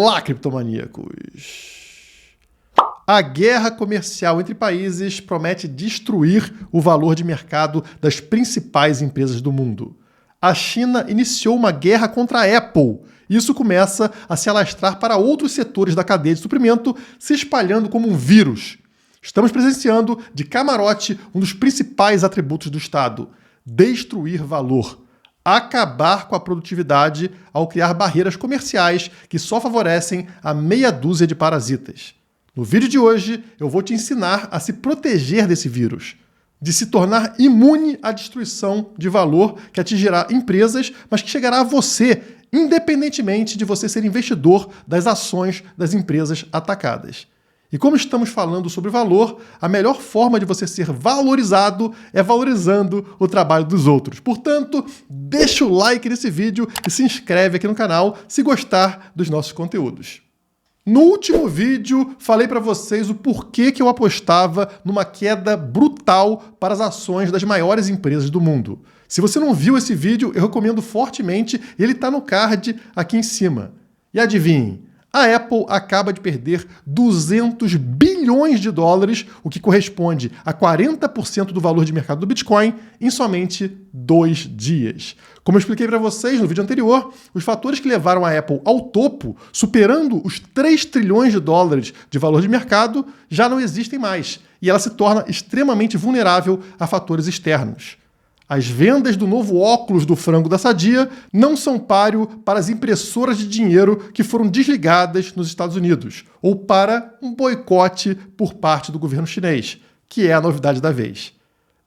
Olá, criptomaníacos! A guerra comercial entre países promete destruir o valor de mercado das principais empresas do mundo. A China iniciou uma guerra contra a Apple. Isso começa a se alastrar para outros setores da cadeia de suprimento, se espalhando como um vírus. Estamos presenciando de camarote um dos principais atributos do Estado: destruir valor. Acabar com a produtividade ao criar barreiras comerciais que só favorecem a meia dúzia de parasitas. No vídeo de hoje, eu vou te ensinar a se proteger desse vírus, de se tornar imune à destruição de valor que atingirá empresas, mas que chegará a você, independentemente de você ser investidor das ações das empresas atacadas. E como estamos falando sobre valor, a melhor forma de você ser valorizado é valorizando o trabalho dos outros. Portanto, deixa o like nesse vídeo e se inscreve aqui no canal se gostar dos nossos conteúdos. No último vídeo, falei para vocês o porquê que eu apostava numa queda brutal para as ações das maiores empresas do mundo. Se você não viu esse vídeo, eu recomendo fortemente, ele está no card aqui em cima. E adivinhem? A Apple acaba de perder 200 bilhões de dólares, o que corresponde a 40% do valor de mercado do Bitcoin, em somente 2 dias. Como eu expliquei para vocês no vídeo anterior, os fatores que levaram a Apple ao topo, superando os 3 trilhões de dólares de valor de mercado, já não existem mais, e ela se torna extremamente vulnerável a fatores externos. As vendas do novo óculos do frango da Sadia não são páreo para as impressoras de dinheiro que foram desligadas nos Estados Unidos, ou para um boicote por parte do governo chinês, que é a novidade da vez.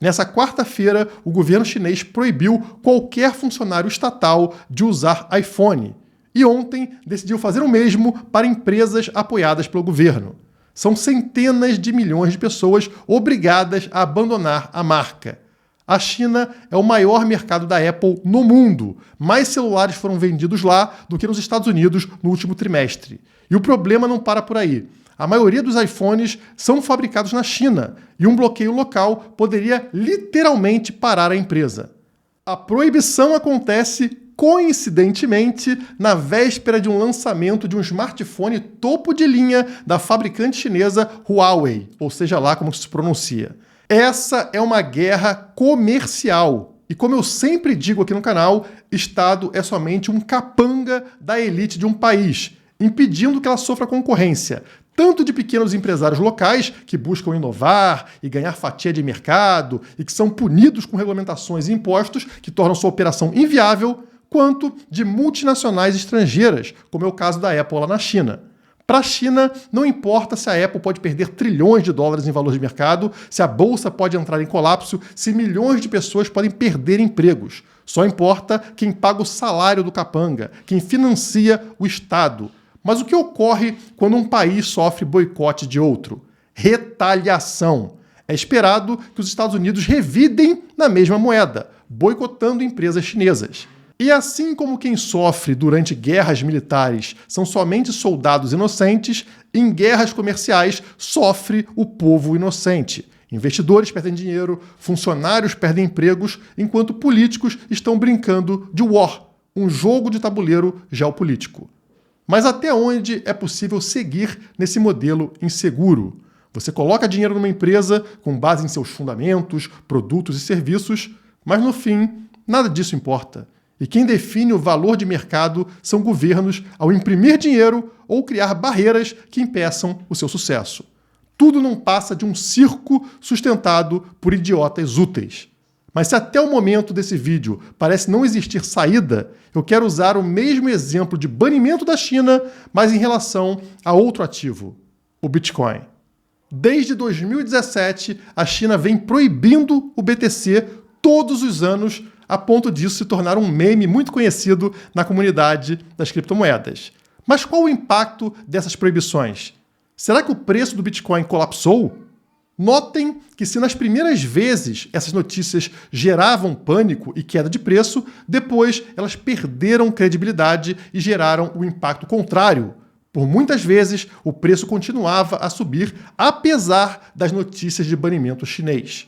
Nessa quarta-feira, o governo chinês proibiu qualquer funcionário estatal de usar iPhone, e ontem decidiu fazer o mesmo para empresas apoiadas pelo governo. São centenas de milhões de pessoas obrigadas a abandonar a marca. A China é o maior mercado da Apple no mundo. Mais celulares foram vendidos lá do que nos Estados Unidos no último trimestre. E o problema não para por aí. A maioria dos iPhones são fabricados na China e um bloqueio local poderia literalmente parar a empresa. A proibição acontece, coincidentemente, na véspera de um lançamento de um smartphone topo de linha da fabricante chinesa Huawei, ou seja lá como se pronuncia. Essa é uma guerra comercial. E como eu sempre digo aqui no canal, Estado é somente um capanga da elite de um país, impedindo que ela sofra concorrência, tanto de pequenos empresários locais que buscam inovar e ganhar fatia de mercado e que são punidos com regulamentações e impostos que tornam sua operação inviável, quanto de multinacionais estrangeiras, como é o caso da Apple lá na China. Para a China, não importa se a Apple pode perder trilhões de dólares em valor de mercado, se a bolsa pode entrar em colapso, se milhões de pessoas podem perder empregos. Só importa quem paga o salário do capanga, quem financia o Estado. Mas o que ocorre quando um país sofre boicote de outro? Retaliação. É esperado que os Estados Unidos revidem na mesma moeda, boicotando empresas chinesas. E assim como quem sofre durante guerras militares são somente soldados inocentes, em guerras comerciais sofre o povo inocente. Investidores perdem dinheiro, funcionários perdem empregos, enquanto políticos estão brincando de war, um jogo de tabuleiro geopolítico. Mas até onde é possível seguir nesse modelo inseguro? Você coloca dinheiro numa empresa com base em seus fundamentos, produtos e serviços, mas no fim, nada disso importa. E quem define o valor de mercado são governos ao imprimir dinheiro ou criar barreiras que impeçam o seu sucesso. Tudo não passa de um circo sustentado por idiotas úteis. Mas se até o momento desse vídeo parece não existir saída, eu quero usar o mesmo exemplo de banimento da China, mas em relação a outro ativo, o Bitcoin. Desde 2017, a China vem proibindo o BTC todos os anos, a ponto disso se tornar um meme muito conhecido na comunidade das criptomoedas. Mas qual o impacto dessas proibições? Será que o preço do Bitcoin colapsou? Notem que se nas primeiras vezes essas notícias geravam pânico e queda de preço, depois elas perderam credibilidade e geraram o impacto contrário. Por muitas vezes, o preço continuava a subir, apesar das notícias de banimento chinês.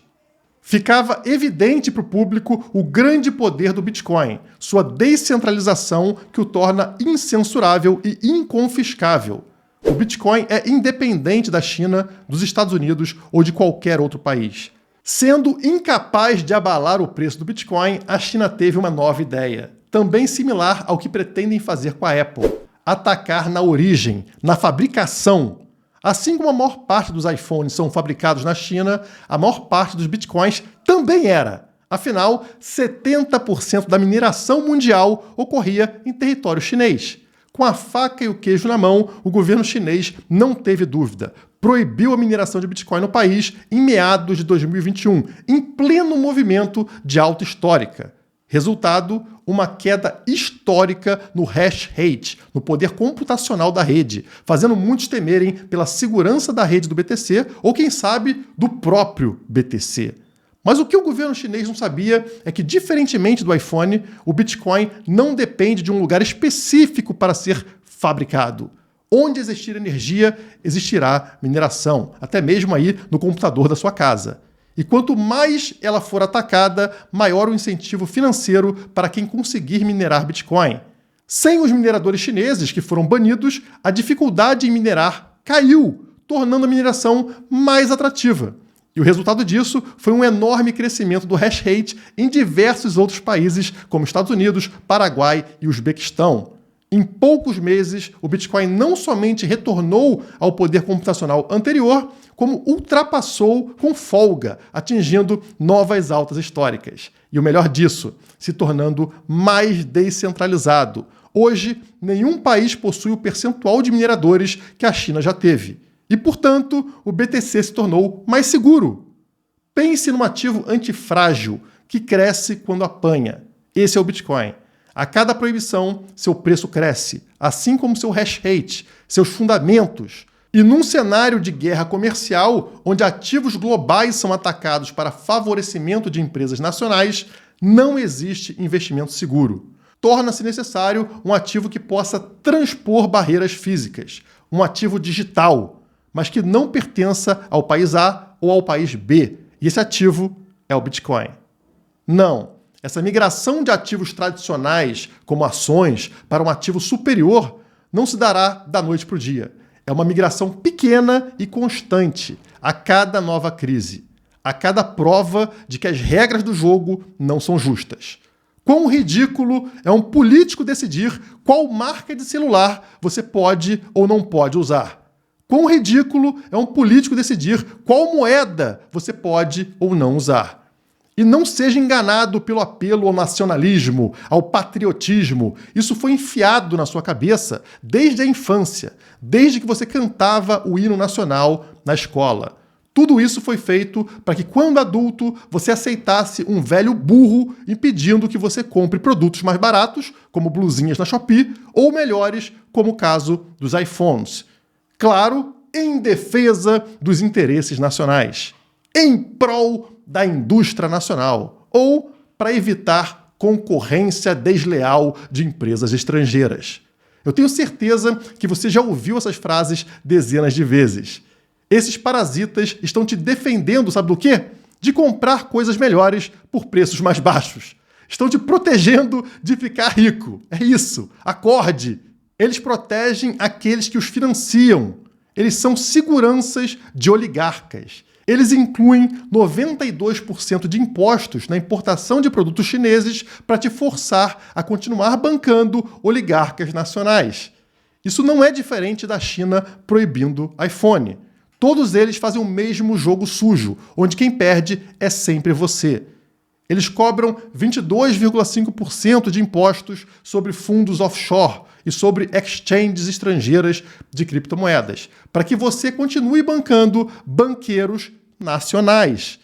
Ficava evidente para o público o grande poder do Bitcoin, sua descentralização que o torna incensurável e inconfiscável. O Bitcoin é independente da China, dos Estados Unidos ou de qualquer outro país. Sendo incapaz de abalar o preço do Bitcoin, a China teve uma nova ideia, também similar ao que pretendem fazer com a Apple: atacar na origem, na fabricação. Assim como a maior parte dos iPhones são fabricados na China, a maior parte dos Bitcoins também era. Afinal, 70% da mineração mundial ocorria em território chinês. Com a faca e o queijo na mão, o governo chinês não teve dúvida. Proibiu a mineração de Bitcoin no país em meados de 2021, em pleno movimento de alta histórica. Resultado, uma queda histórica no hash rate, no poder computacional da rede, fazendo muitos temerem pela segurança da rede do BTC ou, quem sabe, do próprio BTC. Mas o que o governo chinês não sabia é que, diferentemente do iPhone, o Bitcoin não depende de um lugar específico para ser fabricado. Onde existir energia, existirá mineração, até mesmo aí no computador da sua casa. E quanto mais ela for atacada, maior o incentivo financeiro para quem conseguir minerar Bitcoin. Sem os mineradores chineses que foram banidos, a dificuldade em minerar caiu, tornando a mineração mais atrativa. E o resultado disso foi um enorme crescimento do hash rate em diversos outros países, como Estados Unidos, Paraguai e Uzbequistão. Em poucos meses, o Bitcoin não somente retornou ao poder computacional anterior, como ultrapassou com folga, atingindo novas altas históricas. E o melhor disso, se tornando mais descentralizado. Hoje, nenhum país possui o percentual de mineradores que a China já teve. E, portanto, o BTC se tornou mais seguro. Pense num ativo antifrágil, que cresce quando apanha. Esse é o Bitcoin. A cada proibição, seu preço cresce, assim como seu hash rate, seus fundamentos. E num cenário de guerra comercial, onde ativos globais são atacados para favorecimento de empresas nacionais, não existe investimento seguro. Torna-se necessário um ativo que possa transpor barreiras físicas, um ativo digital, mas que não pertença ao país A ou ao país B. E esse ativo é o Bitcoin. Não. Essa migração de ativos tradicionais, como ações, para um ativo superior, não se dará da noite para o dia. É uma migração pequena e constante, a cada nova crise, a cada prova de que as regras do jogo não são justas. Quão ridículo é um político decidir qual marca de celular você pode ou não pode usar. Quão ridículo é um político decidir qual moeda você pode ou não usar. E não seja enganado pelo apelo ao nacionalismo, ao patriotismo. Isso foi enfiado na sua cabeça desde a infância, desde que você cantava o hino nacional na escola. Tudo isso foi feito para que, quando adulto, você aceitasse um velho burro impedindo que você compre produtos mais baratos, como blusinhas na Shopee, ou melhores, como o caso dos iPhones. Claro, em defesa dos interesses nacionais. Em prol da indústria nacional, ou para evitar concorrência desleal de empresas estrangeiras. Eu tenho certeza que você já ouviu essas frases dezenas de vezes. Esses parasitas estão te defendendo, sabe do quê? De comprar coisas melhores por preços mais baixos. Estão te protegendo de ficar rico. É isso. Acorde. Eles protegem aqueles que os financiam. Eles são seguranças de oligarcas. Eles incluem 92% de impostos na importação de produtos chineses para te forçar a continuar bancando oligarcas nacionais. Isso não é diferente da China proibindo iPhone. Todos eles fazem o mesmo jogo sujo, onde quem perde é sempre você. Eles cobram 22,5% de impostos sobre fundos offshore e sobre exchanges estrangeiras de criptomoedas, para que você continue bancando banqueiros nacionais.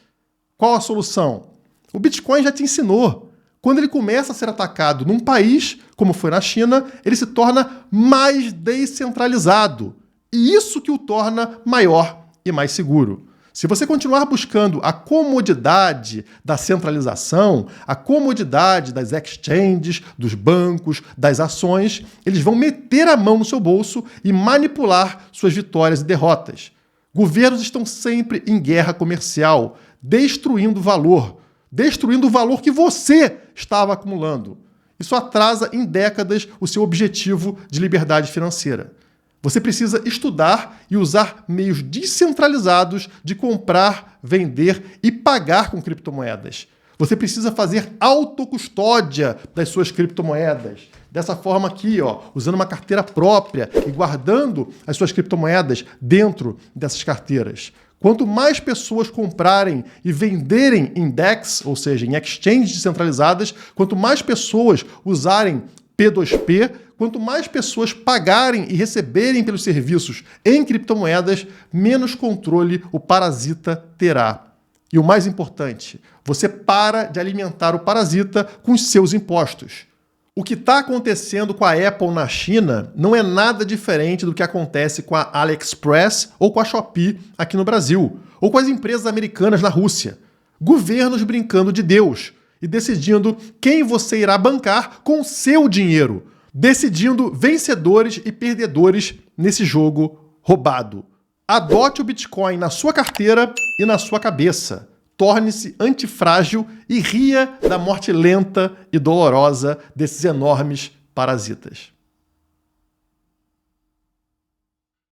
Qual a solução? O Bitcoin já te ensinou. Quando ele começa a ser atacado num país, como foi na China, ele se torna mais descentralizado. E isso que o torna maior e mais seguro. Se você continuar buscando a comodidade da centralização, a comodidade das exchanges, dos bancos, das ações, eles vão meter a mão no seu bolso e manipular suas vitórias e derrotas. Governos estão sempre em guerra comercial, destruindo o valor que você estava acumulando. Isso atrasa em décadas o seu objetivo de liberdade financeira. Você precisa estudar e usar meios descentralizados de comprar, vender e pagar com criptomoedas. Você precisa fazer autocustódia das suas criptomoedas. Dessa forma aqui, usando uma carteira própria e guardando as suas criptomoedas dentro dessas carteiras. Quanto mais pessoas comprarem e venderem em DEX, ou seja, em exchanges descentralizadas, quanto mais pessoas usarem P2P, quanto mais pessoas pagarem e receberem pelos serviços em criptomoedas, menos controle o parasita terá. E o mais importante, você para de alimentar o parasita com os seus impostos. O que está acontecendo com a Apple na China não é nada diferente do que acontece com a AliExpress ou com a Shopee aqui no Brasil, ou com as empresas americanas na Rússia. Governos brincando de Deus e decidindo quem você irá bancar com o seu dinheiro, decidindo vencedores e perdedores nesse jogo roubado. Adote o Bitcoin na sua carteira e na sua cabeça. Torne-se antifrágil e ria da morte lenta e dolorosa desses enormes parasitas.